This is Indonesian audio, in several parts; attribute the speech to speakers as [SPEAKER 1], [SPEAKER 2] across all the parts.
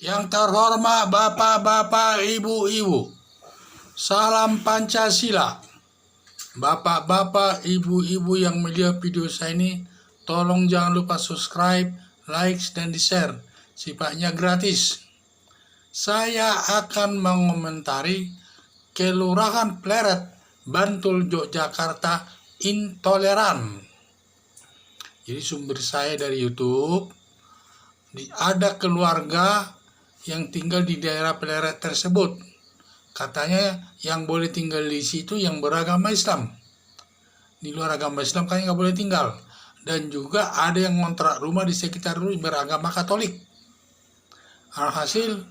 [SPEAKER 1] Yang terhormat bapak-bapak, ibu-ibu, salam Pancasila. Bapak-bapak, ibu-ibu yang melihat video saya ini, tolong jangan lupa subscribe, like, dan di-share. Sifatnya gratis. Saya akan mengomentari Kelurahan Pleret, Bantul, Yogyakarta, intoleran. Jadi sumber saya dari YouTube. Ada keluarga yang tinggal di daerah Pleret tersebut. Katanya yang boleh tinggal di situ yang beragama Islam. Di luar agama Islam kan nggak boleh tinggal. Dan juga ada yang ngontrak rumah di sekitar rumah beragama Katolik. Alhasil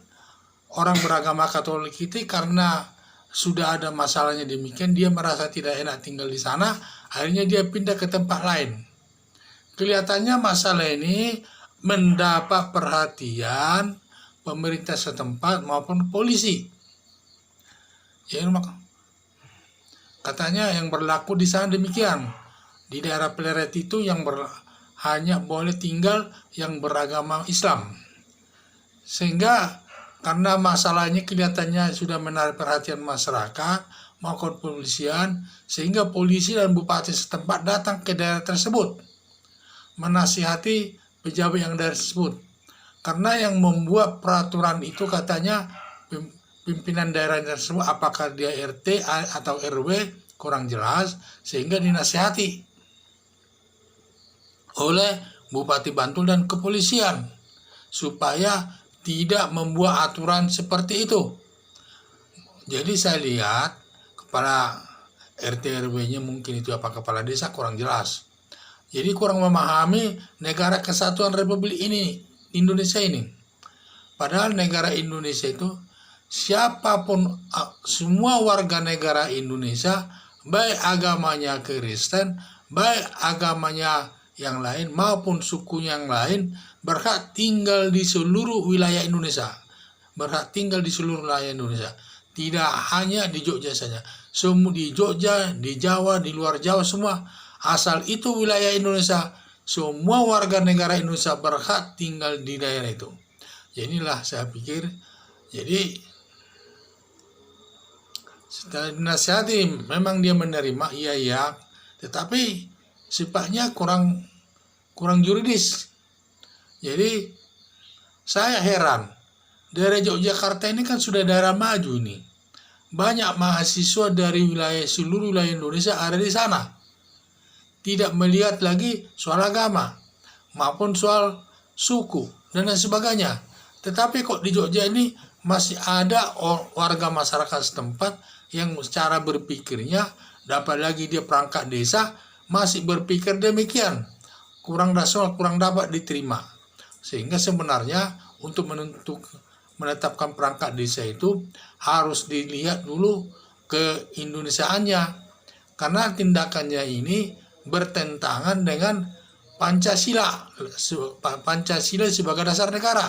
[SPEAKER 1] orang beragama Katolik itu karena sudah ada masalahnya demikian, dia merasa tidak enak tinggal di sana, akhirnya dia pindah ke tempat lain. Kelihatannya masalah ini mendapat perhatian pemerintah setempat maupun polisi. Ya, katanya yang berlaku di sana demikian. Di daerah Pleret itu yang hanya boleh tinggal yang beragama Islam. Sehingga karena masalahnya kelihatannya sudah menarik perhatian masyarakat maupun kepolisian, sehingga polisi dan bupati setempat datang ke daerah tersebut menasihati pejabat yang daerah tersebut. Karena yang membuat peraturan itu katanya pimpinan daerah tersebut, apakah dia RT atau RW, kurang jelas, sehingga dinasihati oleh Bupati Bantul dan kepolisian supaya tidak membuat aturan seperti itu. Jadi saya lihat kepala RT RW-nya mungkin itu apa kepala desa kurang jelas. Jadi kurang memahami negara kesatuan Republik ini, Indonesia ini. Padahal negara Indonesia itu siapapun, semua warga negara Indonesia, baik agamanya Kristen, baik agamanya yang lain maupun suku yang lain, berhak tinggal di seluruh wilayah Indonesia. Berhak tinggal di seluruh wilayah Indonesia. Tidak hanya di Jogja saja. Semua di Jogja, di Jawa, di luar Jawa semua. Asal itu wilayah Indonesia, semua warga negara Indonesia berhak tinggal di daerah itu. Jadi inilah saya pikir, jadi setelah dinasihati memang dia menerima, iya, tetapi sifatnya kurang juridis. Jadi saya heran, daerah Yogyakarta ini kan sudah daerah maju ini. Banyak mahasiswa dari seluruh wilayah Indonesia ada di sana. Tidak melihat lagi soal agama maupun soal suku dan lain sebagainya. Tetapi kok di Jogja ini masih ada warga masyarakat setempat yang secara berpikirnya, dapat lagi dia perangkat desa, masih berpikir demikian. Kurang rasional, kurang dapat diterima. Sehingga sebenarnya untuk menetapkan perangkat desa itu harus dilihat dulu keindonesiaannya. Karena tindakannya ini bertentangan dengan Pancasila sebagai dasar negara.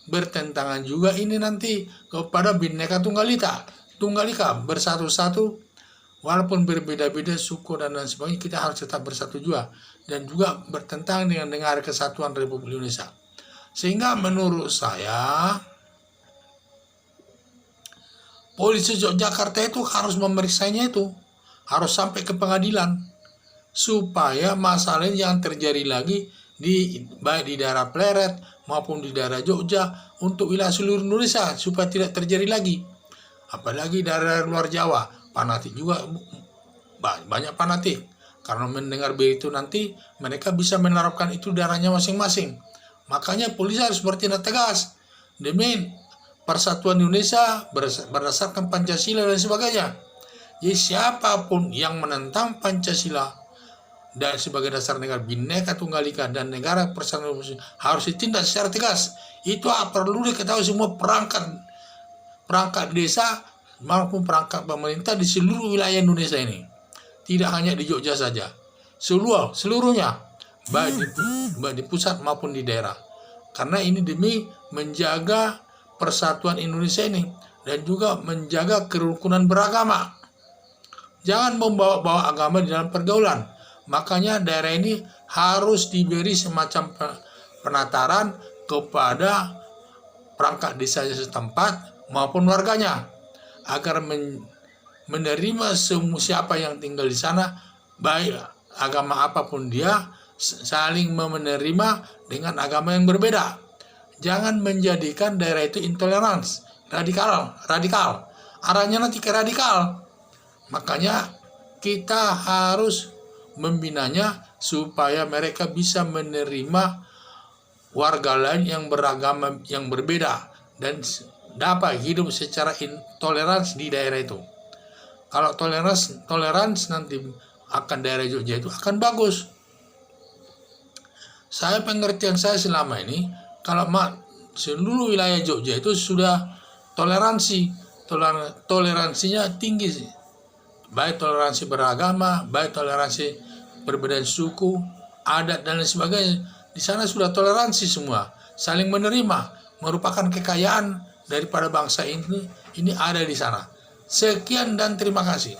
[SPEAKER 1] Bertentangan juga ini nanti kepada Bhinneka Tunggal Ika, bersatu-satu, walaupun berbeda-beda suku dan lain sebagainya, kita harus tetap bersatu juga. Dan juga bertentangan dengan negara kesatuan Republik Indonesia. Sehingga menurut saya, polisi Yogyakarta itu harus memeriksanya itu. Harus sampai ke pengadilan. Supaya masalah yang terjadi lagi baik di daerah Pleret maupun di daerah Jogja untuk wilayah seluruh Indonesia supaya tidak terjadi lagi. Apalagi daerah luar Jawa, fanatik juga, banyak fanatik. Karena mendengar berita nanti mereka bisa menerapkan itu daerahnya masing-masing. Makanya polisi harus bertindak tegas demi persatuan Indonesia berdasarkan Pancasila dan sebagainya. Jadi siapapun yang menentang Pancasila dan sebagai dasar negara Bhinneka Tunggal Ika dan negara persatuan Indonesia harus ditindak secara tegas. Itu perlu diketahui semua perangkat desa maupun perangkat pemerintah di seluruh wilayah Indonesia ini. Tidak hanya di Jogja saja, seluruhnya, baik di pusat maupun di daerah. Karena ini demi menjaga persatuan Indonesia ini dan juga menjaga kerukunan beragama. Jangan membawa-bawa agama di dalam pergaulan. Makanya daerah ini harus diberi semacam penataran kepada perangkat desa setempat maupun warganya agar menerima semua siapa yang tinggal di sana, baik agama apapun dia, saling menerima dengan agama yang berbeda. Jangan menjadikan daerah itu intoleransi, radikal. Arahnya nanti ke radikal. Makanya kita harus membinanya supaya mereka bisa menerima warga lain yang beragama yang berbeda dan dapat hidup secara intoleransi di daerah itu. Kalau toleransi nanti akan daerah Jogja itu akan bagus. Pengertian saya selama ini, kalau seluruh wilayah Jogja itu sudah toleransinya tinggi sih. Baik toleransi beragama, baik toleransi perbedaan suku, adat dan lain sebagainya. Di sana sudah toleransi semua, saling menerima, merupakan kekayaan daripada bangsa ini ada di sana. Sekian dan terima kasih.